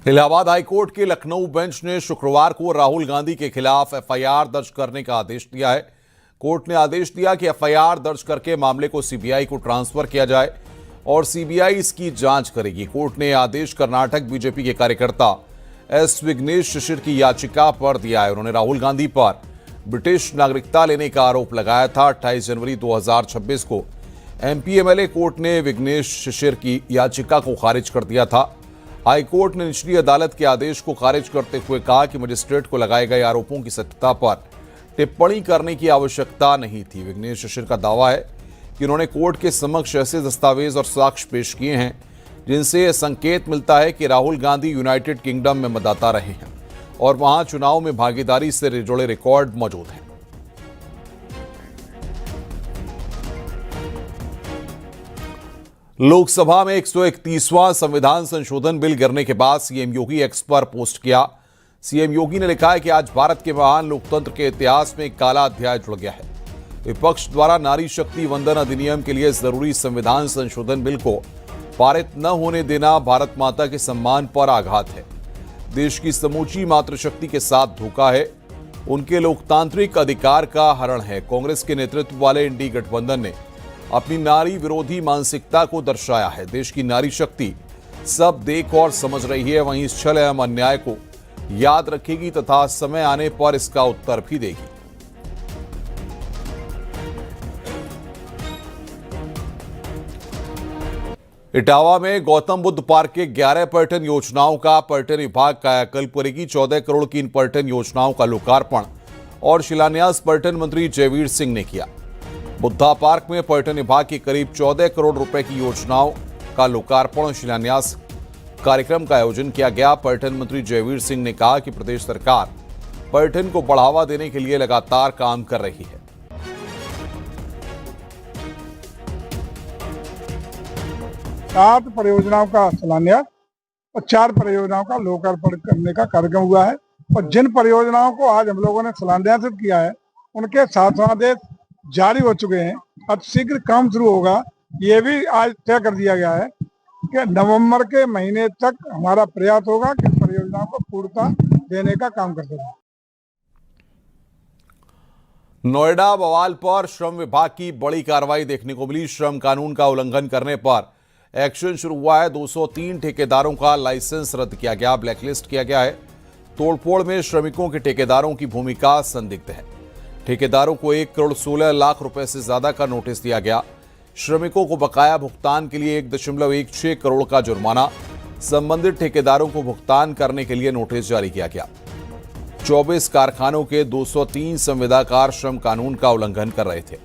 Allahabad high court के Lucknow bench ने शुक्रवार को राहुल गांधी के खिलाफ एफआईआर दर्ज करने का आदेश दिया है। कोर्ट ने आदेश दिया कि एफआईआर दर्ज करके मामले को सीबीआई को ट्रांसफर किया जाए और सीबीआई इसकी जांच करेगी। कोर्ट ने आदेश कर्नाटक बीजेपी के कार्यकर्ता एस विघ्नेश शिशिर की याचिका पर दिया है। उन्होंने राहुल गांधी पर ब्रिटिश नागरिकता लेने का आरोप लगाया था। 28 जनवरी 2026 को एमपी एमएलए कोर्ट ने विघ्नेश शिशिर की याचिका को खारिज कर दिया था। हाईकोर्ट ने निचली अदालत के आदेश को खारिज करते हुए कहा कि मजिस्ट्रेट को लगाए गए आरोपों की सत्यता पर टिप्पणी करने की आवश्यकता नहीं थी। विघ्नेश शिशिर का दावा है कि उन्होंने कोर्ट के समक्ष ऐसे दस्तावेज और साक्ष्य पेश किए हैं जिनसे यह संकेत मिलता है कि राहुल गांधी यूनाइटेड किंगडम में मतदाता रहे हैं और वहां चुनाव में भागीदारी से जुड़े रिकॉर्ड मौजूद हैं। लोकसभा में 131वां संविधान संशोधन बिल गिरने के बाद सीएम योगी एक्स पर पोस्ट किया। सीएम योगी ने लिखा है कि आज भारत के महान लोकतंत्र के इतिहास में एक काला अध्याय जुड़ गया है। विपक्ष द्वारा नारी शक्ति वंदन अधिनियम के लिए जरूरी संविधान संशोधन बिल को पारित न होने देना भारत माता के सम्मान पर आघात है, देश की समूची मातृशक्ति के साथ धोखा है, उनके लोकतांत्रिक अधिकार का हरण है। कांग्रेस के नेतृत्व वाले इंडी गठबंधन ने अपनी नारी विरोधी मानसिकता को दर्शाया है। देश की नारी शक्ति सब देख और समझ रही है, वहीं इस छल एवं अन्याय को याद रखेगी तथा समय आने पर इसका उत्तर भी देगी। इटावा में गौतम बुद्ध पार्क के 11 पर्यटन योजनाओं का पर्यटन विभाग कायाकल्प करेगी। 14 करोड़ की इन पर्यटन योजनाओं का लोकार्पण और शिलान्यास पर्यटन मंत्री जयवीर सिंह ने किया। बुद्धा पार्क में पर्यटन विभाग की करीब 14 करोड़ रुपए की योजनाओं का लोकार्पण और शिलान्यास कार्यक्रम का आयोजन किया गया। पर्यटन मंत्री जयवीर सिंह ने कहा कि प्रदेश सरकार पर्यटन को बढ़ावा देने के लिए लगातार काम कर रही है। 7 परियोजनाओं का शिलान्यास और 4 परियोजनाओं का लोकार्पण करने का कार्यक्रम हुआ है और जिन परियोजनाओं को आज हम लोगों ने शिलान्यास किया है उनके शासनादेश जारी हो चुके हैं। अब शीघ्र काम शुरू होगा। ये भी आज तय कर दिया गया है कि नवंबर के महीने तक हमारा प्रयास होगा कि परियोजनाओं को पूर्णता देने का काम करते हैं। नोएडा बवाल पर श्रम विभाग की बड़ी कार्रवाई देखने को मिली। श्रम कानून का उल्लंघन करने पर एक्शन शुरू हुआ है। 203 ठेकेदारों का लाइसेंस रद्द किया गया, ब्लैकलिस्ट किया गया है। तोड़फोड़ में श्रमिकों के ठेकेदारों की भूमिका संदिग्ध है। ठेकेदारों को 1 करोड़ 16 लाख रुपए से ज्यादा का नोटिस दिया गया। श्रमिकों को बकाया भुगतान के लिए 1.16 करोड़ का जुर्माना, संबंधित ठेकेदारों को भुगतान करने के लिए नोटिस जारी किया गया। 24 कारखानों के 203 संविदाकार श्रम कानून का उल्लंघन कर रहे थे।